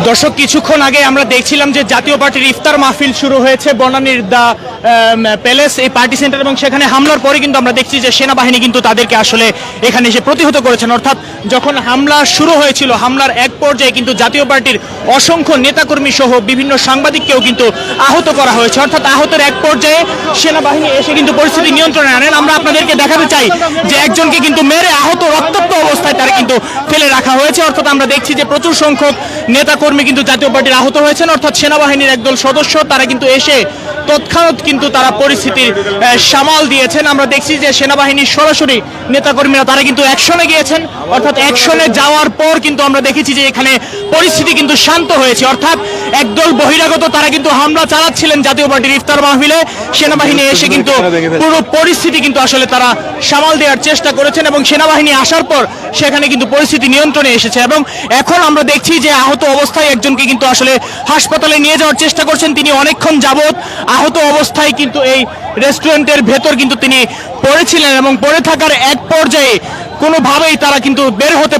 দর্শক, কিছুক্ষণ আগে আমরা দেখছিলাম যে জাতীয় পার্টির ইফতার মাহফিল শুরু হয়েছে বনানীর দা প্যালেস এই পার্টি সেন্টার, এবং সেখানে হামলার পরে কিন্তু আমরা দেখছি যে সেনাবাহিনী কিন্তু তাদেরকে আসলে এখানে এসে প্রতিহত করেছেন। অর্থাৎ যখন হামলা শুরু হয়েছিল, হামলার এক পর্যায়ে কিন্তু জাতীয় পার্টির অসংখ্য নেতাকর্মী সহ বিভিন্ন সাংবাদিককেও কিন্তু আহত করা হয়েছে। অর্থাৎ আহতের এক পর্যায়ে সেনাবাহিনী এসে কিন্তু পরিস্থিতি নিয়ন্ত্রণে আনেন। আমরা আপনাদেরকে দেখাতে চাই যে একজনকে কিন্তু মেরে আহত রক্তাক্ত অবস্থায় তারা কিন্তু ফেলে রাখা হয়েছে। অর্থাৎ আমরা দেখছি যে প্রচুর সংখ্যক নেতাকর্মী কিন্তু জাতীয় পার্টির আহত হয়েছেন। অর্থাৎ সেনাবাহিনীর একদল সদস্য তারা কিন্তু এসে তৎক্ষণাৎ কিন্তু তারা পরিস্থিতির সামাল দিয়েছেন। আমরা দেখছি যে সেনাবাহিনীর সরাসরি নেতাকর্মীরা তারা কিন্তু অ্যাকশনে গিয়েছেন। অর্থাৎ অ্যাকশনে যাওয়ার পর কিন্তু আমরা দেখেছি যে এখানে পরিস্থিতি কিন্তু শান্ত হয়েছে। অর্থাৎ একদল বহিরাগত তারা কিন্তু হামলা চালাচ্ছিলেন জাতীয় পার্টির ইফতার মাহফিলে, সেনাবাহিনী এসে কিন্তু পুরো পরিস্থিতি কিন্তু আসলে তারা সামাল দেওয়ার চেষ্টা করেছেন, এবং সেনাবাহিনী আসার পর সেখানে কিন্তু পরিস্থিতি নিয়ন্ত্রণে এসেছে। এবং এখন আমরা দেখছি যে আহত অবস্থায় একজনকে কিন্তু আসলে হাসপাতালে নিয়ে যাওয়ার চেষ্টা করছেন। তিনি অনেকক্ষণ যাবৎ আহত অবস্থায় কিন্তু এই রেস্টুরেন্টের ভেতর কিন্তু তিনি পড়েছিলেন, এবং পড়ে থাকার এক পর্যায়ে কোনোভাবেই তারা কিন্তু বের হতে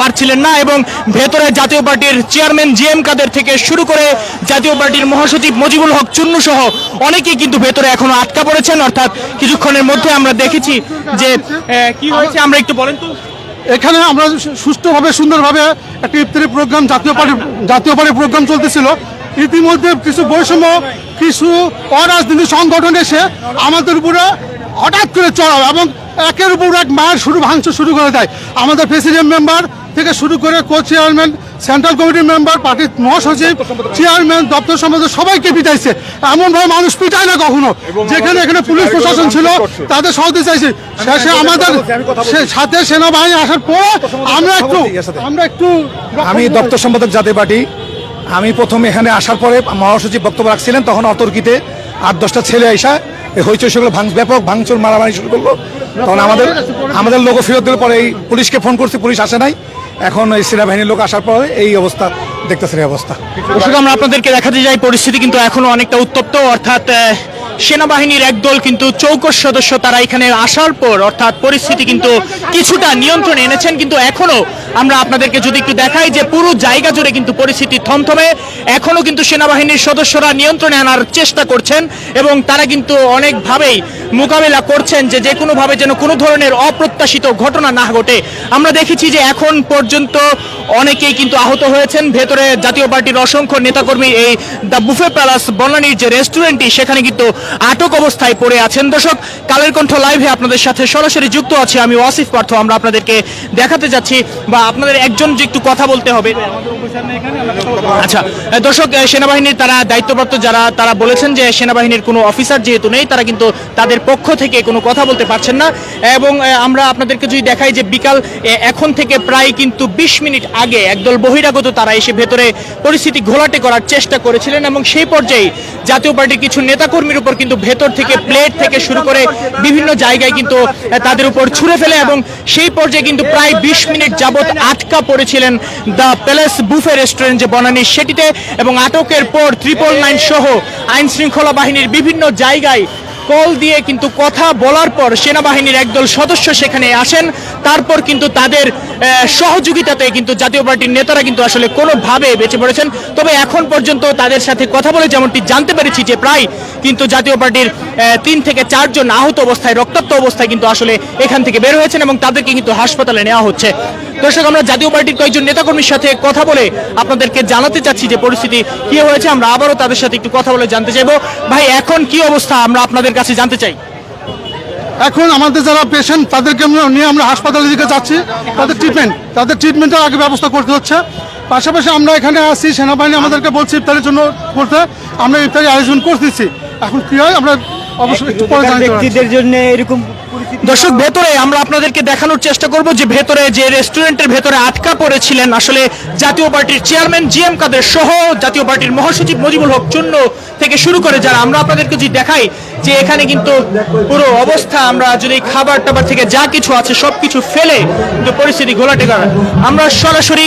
পারছিলেন না। এবং ভেতরে জাতীয় পার্টির চেয়ারম্যান জি এম কাদের থেকে শুরু করে জাতীয় পার্টির মহাসচিব মুজিবুল হক চুন্নু সহ অনেকেই কিন্তু ভেতরে এখনো আটকা পড়েছেন। অর্থাৎ কিছুক্ষণের মধ্যে আমরা দেখেছি যে কি হয়েছে, আমরা একটু বলেন তো। এখানে আমরা সুষ্ঠুভাবে সুন্দরভাবে একটা ইফতারি প্রোগ্রাম জাতীয় পার্টির প্রোগ্রাম চলতেছিল। ইতিমধ্যে কিছু বৈষম্য, কিছু অরাজনৈতিক সংগঠন এসে আমাদের উপরে হঠাৎ করে চড়াও এবং একের উপর এক মায়ের ভাঙচুর শুরু করে দেয়। আমাদের প্রেসিডেন্ট মেম্বার থেকে শুরু করে কো চেয়ারম্যান, সেন্ট্রাল কমিটির মেম্বার, পার্টির মহাসচিব, চেয়ারম্যান, দপ্তর সম্পাদক সবাইকে পিটাইছে। এমনভাবে মানুষ পিটায় না কখনো। যেখানে এখানে পুলিশ প্রশাসন ছিল তাদের সহযোগিতা চাইছে। শেষে আমাদের সাথে সেনাবাহিনী আসার পর আমরা একটু আমি দপ্তর সম্পাদক জাতীয় পার্টি। আমি প্রথমে এখানে আসার পরে মহাসচিব বক্তব্য রাখছিলেন, তখন অতর্কিতে 8-10টা ছেলে আইসা হইচই সেগুলো ব্যাপক ভাঙচুর মারামারি শুরু করলো। তখন আমাদের লোক ফেরত দিলে পরে এই পুলিশকে ফোন করছি, পুলিশ আসে নাই। এখন এই সেনাবাহিনীর লোক আসার পরে এই অবস্থা দেখতেছেন। এই অবস্থা আমরা আপনাদেরকে দেখাতে যাই, পরিস্থিতি কিন্তু এখনো অনেকটা উত্তপ্ত। অর্থাৎ সেনাবাহিনীর একদল কিন্তু চৌকস সদস্য তারা এখানে আসার পর অর্থাৎ পরিস্থিতি কিন্তু কিছুটা নিয়ন্ত্রণে এনেছেন। কিন্তু এখনো আমরা আপনাদেরকে যদি একটু দেখাই যে পুরো জায়গা জুড়ে কিন্তু পরিস্থিতি থমথমে। এখনো কিন্তু সেনাবাহিনীর সদস্যরা নিয়ন্ত্রণে আনার চেষ্টা করছেন, এবং তারা কিন্তু অনেকভাবেই মোকাবেলা করছেন যে কোনোভাবে যেন কোনো ধরনের অপ্রত্যাশিত ঘটনা না ঘটে। আমরা দেখেছি যে এখন পর্যন্ত অনেকেই কিন্তু আহত হয়েছেন। ভেতরে জাতীয় পার্টির অসংখ্য নেতাকর্মী এই দ্য বুফে প্যালেস বনানীর যে রেস্টুরেন্টটি সেখানে কিন্তু আটক অবস্থায় পড়ে আছেন। দর্শক, কালের কণ্ঠ লাইভে আপনাদের সাথে সরাসরি যুক্ত আছে আমি ওয়াসিফ পার্থ। আমরা আপনাদেরকে দেখাতে যাচ্ছি, বা আপনাদের একজন যে একটু কথা বলতে হবে। আচ্ছা দর্শক, সেনাবাহিনীর তারা দায়িত্বপ্রাপ্ত যারা তারা বলেছেন যে সেনাবাহিনীর কোনো অফিসার যেহেতু নেই, তারা কিন্তু তাদের পক্ষ থেকে কোনো কথা বলতে পারছেন না। এবং আমরা আপনাদেরকে যদি দেখাই যে বিকাল এখন থেকে প্রায় কিন্তু 20 মিনিট আগে একদল বহিরাগত তারা এসে ভেতরে পরিস্থিতি ঘোলাটে করার চেষ্টা করেছিলেন, এবং সেই পর্যায়ে জাতীয় পার্টির কিছু নেতাকর্মীর উপর কিন্তু ভেতর থেকে প্লেট থেকে শুরু করে বিভিন্ন জায়গায় কিন্তু তাদের উপর ছুঁড়ে ফেলে, এবং সেই পর্যায়ে কিন্তু প্রায় 20 মিনিট যাবৎ আটকা পড়েছিলেন দ্য প্যালেস বুফে রেস্টুরেন্ট যে বনানী সেটিতে। এবং আটকের পর 999 সহ আইন শৃঙ্খলা বাহিনীর বিভিন্ন জায়গায় কল দিয়ে কিন্তু কথা বলার পর সেনাবাহিনীর একদল সদস্য সেখানে আসেন। তারপর কিন্তু তাদের সহযোগিতাতে কিন্তু জাতীয় পার্টির নেতারা কিন্তু আসলে কোনোভাবে বেঁচে পড়েছেন। তবে এখন পর্যন্ত তাদের সাথে কথা বলে যেমনটি জানতে পেরেছি যে প্রায় কিন্তু জাতীয় পার্টির 3 থেকে 4 জন আহত অবস্থায়, রক্তাক্ত অবস্থায় কিন্তু আসলে এখান থেকে বের হয়েছেন, এবং তাদেরকে কিন্তু হাসপাতালে নেওয়া হচ্ছে। দর্শক, আমরা জাতীয় পার্টির কয়েকজন নেতাকর্মীর সাথে কথা বলে আপনাদেরকে জানাতে চাচ্ছি যে পরিস্থিতি কি হয়েছে। আমরা আবারও তাদের সাথে একটু কথা বলে জানতে চাইবো। ভাই, এখন কি অবস্থা আমরা আপনাদের কাছে জানতে চাই। এখন আমাদের যারা পেশেন্ট তাদেরকে নিয়ে আমরা হাসপাতালের দিকে যাচ্ছি। তাদের ট্রিটমেন্টের আগে ব্যবস্থা করতে হচ্ছে। পাশাপাশি আমরা এখানে আসছি, সেনাবাহিনী আমাদেরকে বলছি ইফতারের জন্য করতে, আমরা ইফতারি আয়োজন করতেছি। এখন কি হয় আমরা অবশ্যই একটু পরে জানতে। দর্শক, ভেতরে আমরা আপনাদেরকে দেখানোর চেষ্টা করব যে ভেতরে যে রেস্টুরেন্টের ভেতরে আটকা পড়েছিলেন আসলে জাতীয় পার্টির চেয়ারম্যান জি এম কাদের সহ জাতীয় পার্টির মহাসচিব মুজিবুল হক চুন্নু থেকে শুরু করে যারা, আমরা আপনাদেরকে যদি দেখাই যে এখানে কিন্তু পুরো অবস্থা, আমরা যদি খাবার টাবার থেকে যা কিছু আছে সবকিছু ফেলে কিন্তু পরিস্থিতি ঘোলাটে করা। আমরা সরাসরি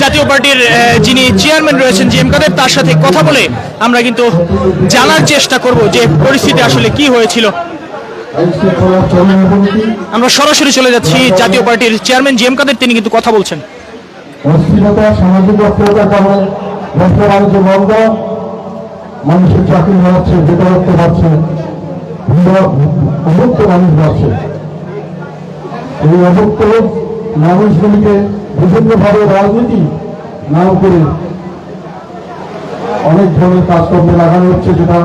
জাতীয় পার্টির যিনি চেয়ারম্যান রয়েছেন জি এম কাদের, তার সাথে কথা বলে আমরা কিন্তু জানার চেষ্টা করব যে পরিস্থিতি আসলে কি হয়েছিল। আমরা সরাসরি চলে যাচ্ছি জাতীয় পার্টির চেয়ারম্যান জি এম কাদের, তিনি কিন্তু কথা বলছেন। অস্থিরতা, সামাজিক অস্থিরতার কারণে ব্যবসা বাণিজ্য বন্ধ, মানুষের চাকরি বাড়ছে, বেকারত্ব বাড়ছে, অভুক্ত মানুষ বাড়ছে। এই অভুক্ত মানুষগুলিকে বিভিন্নভাবে রাজনীতি নাম করে অনেক ধরনের কাজকর্মে লাগানো হচ্ছে, যেটা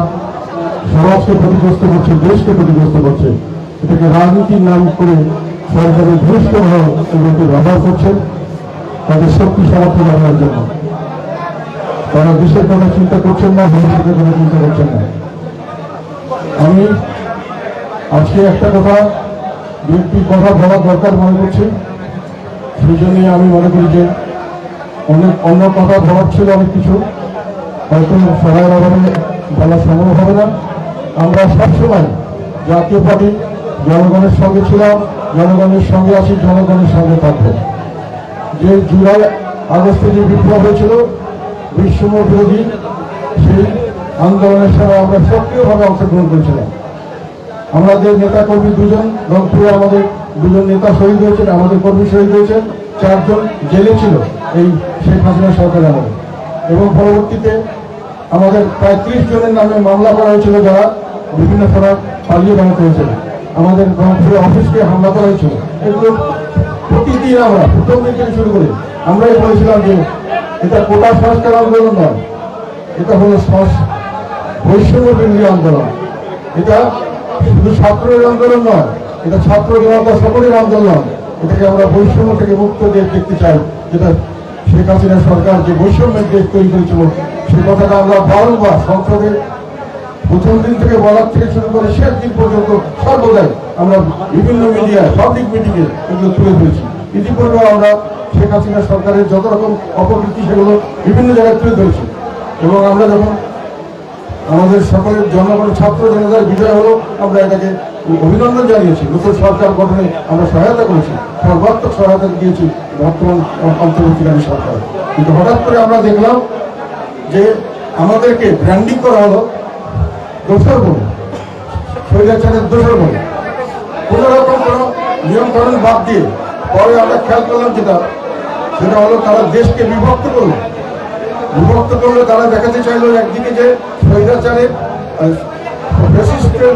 সমাজকে ক্ষতিগ্রস্ত করছে, দেশকে ক্ষতিগ্রস্ত করছে। এটাকে রাজনীতির নাম করে সরকারের ঘনিষ্ঠভাবে এগুলোকে ব্যবহার করছেন তাদের শক্তি সামর্থ্য ব্যবহারের জন্য। তারা দেশের কোনো চিন্তা করছেন না, ভবিষ্যতের কোনো চিন্তা করছেন না। আমি আজকে একটা কথা, দুটি কথা বলার দরকার মনে করছি। সেই জন্যই আমি মনে করি যে অনেক অন্য কথা বলার ছিল, অনেক কিছু হয়তো সবার অভাবে বলা সম্ভব হবে না। আমরা সবসময় জাতীয় পার্টি জনগণের সঙ্গে ছিলাম, জনগণের সঙ্গে আছি, জনগণের সঙ্গে থাকবো। যে জুলাই আগস্টে যে বিপ্লব হয়েছিল বৈষম্য বিরোধী, সেই আন্দোলনের সময় আমরা সক্রিয়ভাবে অংশগ্রহণ করেছিলাম। আমাদের নেতা কর্মী দুজন, রংপুরে আমাদের দুজন নেতা শহীদ হয়েছেন, আমাদের কর্মী শহীদ হয়েছেন, 4 জন জেলে ছিল এই শেখ হাসিনা সরকারের আমলে। এবং পরবর্তীতে আমাদের প্রায় 30 জনের নামে মামলা করা হয়েছিল, যারা বিভিন্ন সময় পালিয়ে বেড়াতে হয়েছিল। আমাদের রংপুরে অফিসকে হামলা করা হয়েছিল। এগুলো প্রতিদিন আমরা প্রথম দিন থেকে শুরু করি আমরাই বলেছিলাম যে এটা কোটা সংস্কার আন্দোলন নয়, এটা হলো বৈষম্য বিরোধী আন্দোলন। এটা শুধু ছাত্রের আন্দোলন নয়, এটা ছাত্র জনতা সকলের আন্দোলন। এটাকে আমরা বৈষম্য থেকে মুক্ত দেশ দেখতে চাই, যেটা শেখ হাসিনা সরকার যে বৈষম্যের দেশ তৈরি করেছিল, সে কথাটা আমরা বারবার সংসদে প্রথম দিন থেকে বলার থেকে শুরু করে শেষ দিন পর্যন্ত সর্বদাই আমরা বিভিন্ন মিডিয়ায়, পাবলিক মিটিংয়ে এগুলো তুলে ধরেছি। ইতিপূর্বে আমরা শেখ হাসিনা সরকারের যত রকম অপকীর্তি সেগুলো বিভিন্ন জায়গায় তুলে ধরেছি। এবং আমরা যখন আমাদের সকলের জনগণের ছাত্র জনতার বিজয় হলো, আমরা এটাকে অভিনন্দন জানিয়েছি। নতুন সরকার গঠনে আমরা সহায়তা করেছি, সর্বাত্মক সহায়তা দিয়েছি বর্তমান অন্তর্বর্তীকালীন সরকার। কিন্তু হঠাৎ করে আমরা দেখলাম যে আমাদেরকে ব্র্যান্ডিং করা হলো দোষর বলে, স্বৈরাচারের দোষর বলে। কোনো রকম কোনো নিয়মকানুন বাদ দিয়ে পরে আমরা খেয়াল করলাম সেটা হলো তারা দেশকে বিভক্ত করলো। তারা দেখাতে চাইলো একদিকে যে স্বৈরাচারের ফ্যাসিস্টের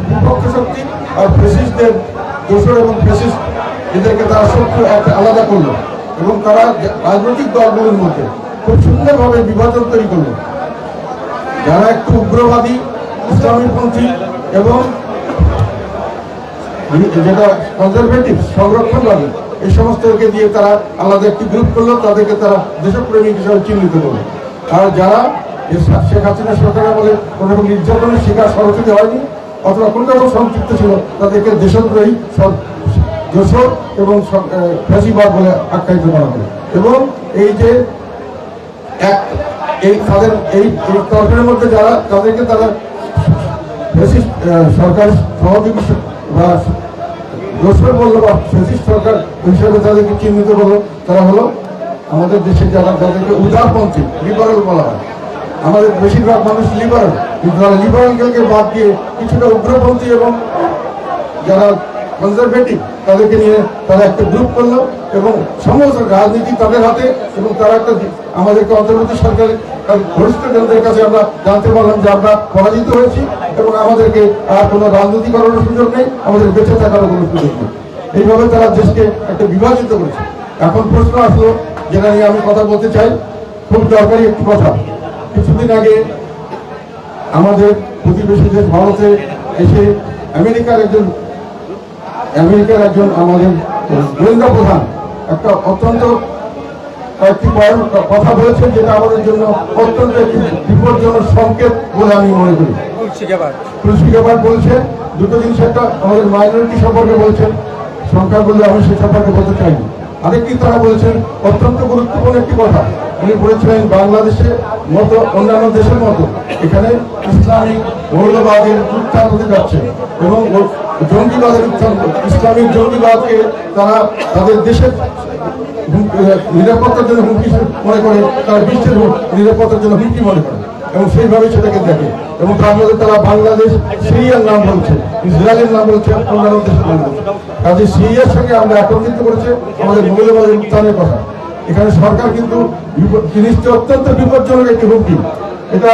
বিপক্ষ শক্তি আর ফ্যাসিস্টদের দোষর এবং ফ্যাসিস্ট এদেরকে তারা শত্রু একটা আলাদা করলো। এবং তারা রাজনৈতিক দলগুলোর মধ্যে খুব সুন্দরভাবে বিভাজন তৈরি করলো। যারা একটু উগ্রবাদী, ইসলামীপন্থী এবং যেটা কনজারভেটিভ, সংরক্ষণবাদী, এই সমস্তকে দিয়ে তারা আলাদা একটি গ্রুপ করলো, তাদেরকে তারা দেশপ্রেমিক হিসাবে চিহ্নিত করলো। আর যারা শেখ হাসিনা সরকার আমলে কোনো রকম নির্যাতনের শিকার সরাসরি হয়নি অথবা কোনো রকম সম্পৃক্ত ছিল, তাদেরকে দেশদ্রোহী, দোষর এবং ফ্যাসিবাদ বলে আখ্যায়িত করা হবে। এবং এই যে তাদের এই তর্কের মধ্যে যারা তাদেরকে তারা সরকার সহযোগী বা দোষর বললো বা ফ্যাসিস্ট সরকার হিসেবে তাদেরকে চিহ্নিত করলো, তারা হলো আমাদের দেশে যাদেরকে উদারপন্থী, লিবারেল বলা হয়। আমাদের বেশিরভাগ মানুষ লিবারেল, কিন্তু তারা লিবারেলকে বাদ দিয়ে কিছুটা উগ্রপন্থী এবং যারা কনজারভেটিভ তাদেরকে নিয়ে তারা একটা গ্রুপ করলো এবং সমস্ত রাজনীতি তাদের হাতে। এবং তারা একটা আমাদেরকে অন্তর্বর্তী সরকারের ঘনিষ্ঠ জনদের কাছে আমরা জানতে পারলাম যে আমরা পরাজিত হয়েছি এবং আমাদেরকে আর কোনো রাজনীতি করার সুযোগ নেই, আমাদের বেঁচে থাকারও কোনো সুযোগ নেই। এইভাবে তারা দেশকে একটা বিভাজিত করেছে। এখন প্রশ্ন আসলো, যেটা নিয়ে আমি কথা বলতে চাই, খুব দরকারি একটি কথা। কিছুদিন আগে আমাদের প্রতিবেশী দেশ ভারতে এসে আমেরিকার একজন আমাদের গোয়েন্দা প্রধান একটা অত্যন্ত কয়েকটি কথা বলেছেন, যেটা আমাদের জন্য অত্যন্ত একটি বিপজ্জনক সংকেত বলে আমি মনে করি। তুলসী গ্যাবার্ড বলছেন দুটো জিনিস, একটা আমাদের মাইনরিটি সম্পর্কে বলছেন, সংখ্যা বললে আমি সে সম্পর্কে বলতে চাইনি। আরেকটি তারা বলেছেন অত্যন্ত গুরুত্বপূর্ণ একটি কথা, উনি বলেছিলেন বাংলাদেশের মতো অন্যান্য দেশের মতো এখানে ইসলামিক মৌলবাদের উত্থান হতে যাচ্ছে এবং জঙ্গিবাদের উত্থান, ইসলামিক জঙ্গিবাদকে তারা তাদের দেশের নিরাপত্তার জন্য হুমকি মনে করে, তারা বিশ্বের নিরাপত্তার জন্য হুমকি মনে করে। এবং সেইভাবে সেটাকে দেখে, এবং তার মধ্যে তারা বাংলাদেশ, সিরিয়ার নাম বলছে, ইসরায়েলের নাম বলছে, অন্যান্য দেশের নাম বলছে। কাজে সিরিয়ার সঙ্গে আমরা একত্রিত করেছে আমাদের মৌলবাদের উত্থানের কথা। এখানে সরকার কিন্তু জিনিসটি অত্যন্ত বিপজ্জনক একটি হুমকি। এটা